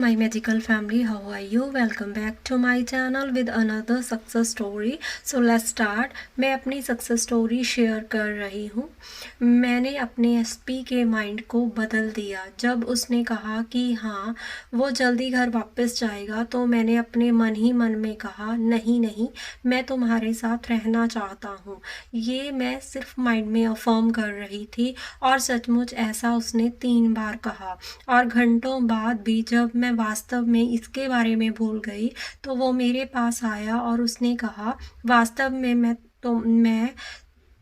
My magical family, how are you? Welcome back to my channel with another success story. So let's start. मैं अपनी success story share कर रही हूँ। मैंने अपने एसपी के माइंड को बदल दिया। जब उसने कहा कि हाँ वो जल्दी घर वापस जाएगा तो मैंने अपने मन ही मन में कहा नहीं नहीं, मैं तुम्हारे साथ रहना चाहता हूँ। ये मैं सिर्फ माइंड में अफर्म कर रही थी और सचमुच ऐसा उसने 3 बार कहा। और घंटों बाद भी जब मैं वास्तव में इसके बारे में भूल गई तो वो मेरे पास आया और उसने कहा वास्तव में मैं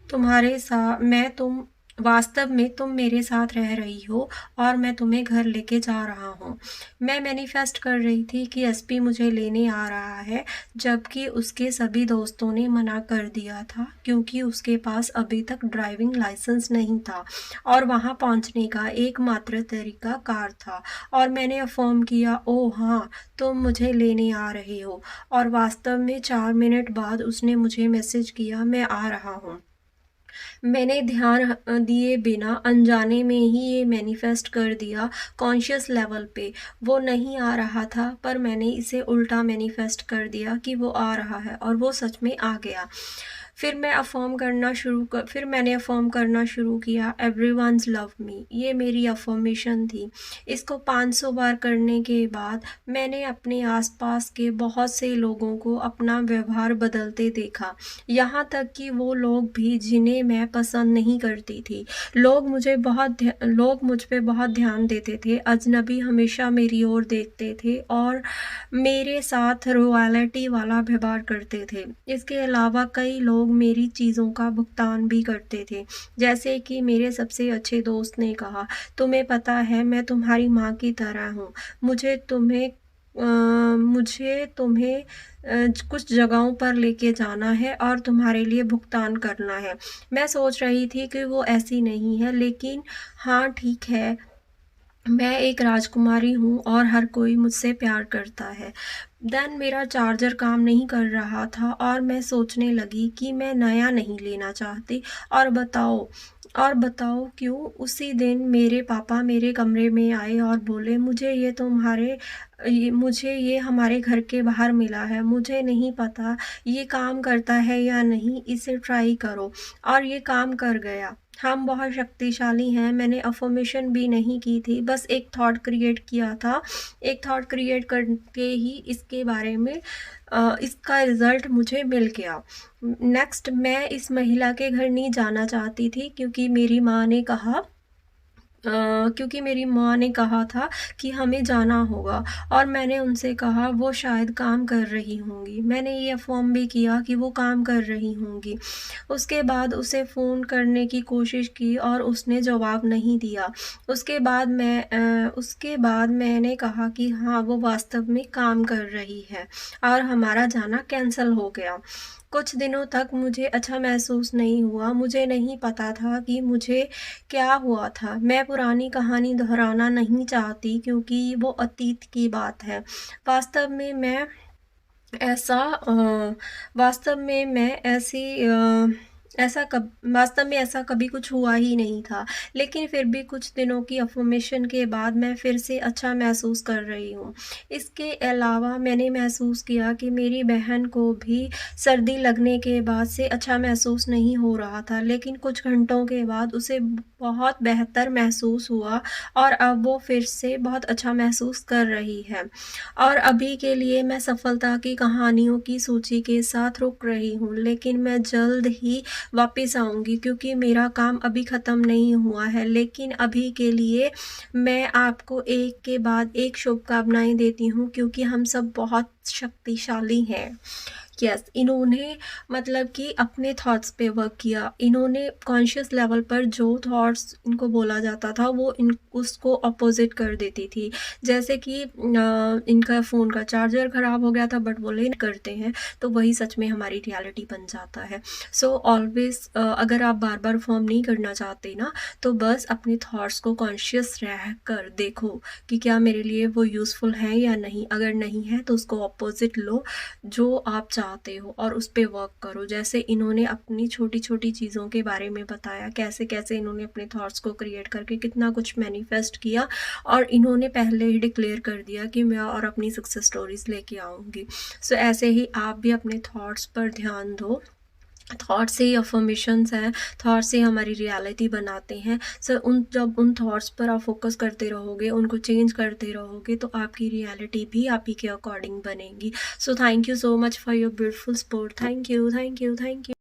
तुम्हारे साथ मैं तुम वास्तव में तुम मेरे साथ रह रही हो और मैं तुम्हें घर लेके जा रहा हूँ। मैं मैनिफेस्ट कर रही थी कि एसपी मुझे लेने आ रहा है, जबकि उसके सभी दोस्तों ने मना कर दिया था क्योंकि उसके पास अभी तक ड्राइविंग लाइसेंस नहीं था और वहाँ पहुँचने का एकमात्र तरीका कार था। और मैंने अफर्म किया, ओह हाँ तुम मुझे लेने आ रहे हो। और वास्तव में 4 मिनट बाद उसने मुझे मैसेज किया, मैं आ रहा हूँ। मैंने ध्यान दिए बिना अनजाने में ही ये मैनिफेस्ट कर दिया कॉन्शियस लेवल पे। वो नहीं आ रहा था पर मैंने इसे उल्टा मैनिफेस्ट कर दिया कि वो आ रहा है और वो सच में आ गया। फिर मैंने अफर्म करना शुरू किया, एवरीवन्स लव मी। ये मेरी अफर्मेशन थी। इसको 500 बार करने के बाद मैंने अपने आसपास के बहुत से लोगों को अपना व्यवहार बदलते देखा, यहाँ तक कि वो लोग भी जिन्हें मैं पसंद नहीं करती थी। लोग मुझ पे बहुत ध्यान देते थे। अजनबी हमेशा मेरी ओर देखते थे और मेरे साथ रॉयल्टी वाला व्यवहार करते थे। इसके अलावा कई लोग मेरी चीज़ों का भुगतान भी करते थे। जैसे कि मेरे सबसे अच्छे दोस्त ने कहा, तुम्हें पता है मैं तुम्हारी माँ की तरह हूँ। मुझे तुम्हें कुछ जगहों पर लेके जाना है और तुम्हारे लिए भुगतान करना है। मैं सोच रही थी कि वो ऐसी नहीं है, लेकिन हाँ ठीक है, मैं एक राजकुमारी हूँ और हर कोई मुझसे प्यार करता है। देन मेरा चार्जर काम नहीं कर रहा था और मैं सोचने लगी कि मैं नया नहीं लेना चाहती। और बताओ क्यों। उसी दिन मेरे पापा मेरे कमरे में आए और बोले, मुझे ये हमारे घर के बाहर मिला है। मुझे नहीं पता ये काम करता है या नहीं, इसे ट्राई करो। और ये काम कर गया। हम बहुत शक्तिशाली हैं। मैंने अफर्मेशन भी नहीं की थी, बस एक थॉट क्रिएट किया था। एक थॉट क्रिएट करके ही इसके बारे में इसका रिज़ल्ट मुझे मिल गया। नेक्स्ट, मैं इस महिला के घर नहीं जाना चाहती थी क्योंकि मेरी माँ ने कहा था कि हमें जाना होगा और मैंने उनसे कहा वो शायद काम कर रही होंगी। मैंने ये अफ़र्म भी किया कि वो काम कर रही होंगी। उसके बाद उसे फ़ोन करने की कोशिश की और उसने जवाब नहीं दिया। उसके बाद मैंने कहा कि हाँ वो वास्तव में काम कर रही है और हमारा जाना कैंसिल हो गया। कुछ दिनों तक मुझे अच्छा महसूस नहीं हुआ। मुझे नहीं पता था कि मुझे क्या हुआ था। मैं पुरानी कहानी दोहराना नहीं चाहती क्योंकि वो अतीत की बात है। वास्तव में मैं ऐसा अ, वास्तव में मैं ऐसी अ, ऐसा कब वास्तव में ऐसा कभी कुछ हुआ ही नहीं था। लेकिन फिर भी कुछ दिनों की अफ़र्मेशन के बाद मैं फिर से अच्छा महसूस कर रही हूँ। इसके अलावा मैंने महसूस किया कि मेरी बहन को भी सर्दी लगने के बाद से अच्छा महसूस नहीं हो रहा था, लेकिन कुछ घंटों के बाद उसे बहुत बेहतर महसूस हुआ और अब वो फिर से बहुत अच्छा महसूस कर रही है। और अभी के लिए मैं सफलता की कहानियों की सूची के साथ रुक रही हूँ, लेकिन मैं जल्द ही वापस आऊँगी क्योंकि मेरा काम अभी ख़त्म नहीं हुआ है। लेकिन अभी के लिए मैं आपको एक के बाद एक शुभकामनाएँ देती हूँ क्योंकि हम सब बहुत शक्तिशाली हैं। यस, इन्होंने मतलब कि अपने थॉट्स पे वर्क किया। इन्होंने कॉन्शियस लेवल पर जो थॉट्स इनको बोला जाता था वो उसको अपोजिट कर देती थी। जैसे कि इनका फ़ोन का चार्जर ख़राब हो गया था बट वो लेन करते हैं तो वही सच में हमारी रियलिटी बन जाता है। सो ऑलवेज़ अगर आप बार बार फॉर्म नहीं करना चाहते ना, तो बस अपने थॉट्स को कॉन्शियस रह कर देखो कि क्या मेरे लिए वो यूज़फुल है या नहीं। अगर नहीं है तो उसको अपोज़िट लो जो आप चाहते हो और उस पे वर्क करो। जैसे इन्होंने अपनी छोटी-छोटी चीज़ों के बारे में बताया, कैसे-कैसे इन्होंने अपने थॉट्स को क्रिएट करके कितना कुछ मैनिफेस्ट किया और इन्होंने पहले ही डिक्लेयर कर दिया कि मैं और अपनी सक्सेस स्टोरीज़ लेके आऊँगी। सो ऐसे ही आप भी अपने थॉट्स पर ध्यान दो। थॉट से ही अफ़र्मेशंस हैं, थॉट से हमारी रियलिटी बनाते हैं। सो जब उन थॉट्स पर आप फ़ोकस करते रहोगे, उनको चेंज करते रहोगे, तो आपकी रियलिटी भी आप ही के अकॉर्डिंग बनेगी। So thank you so much for your beautiful support. Thank you, thank you, thank you.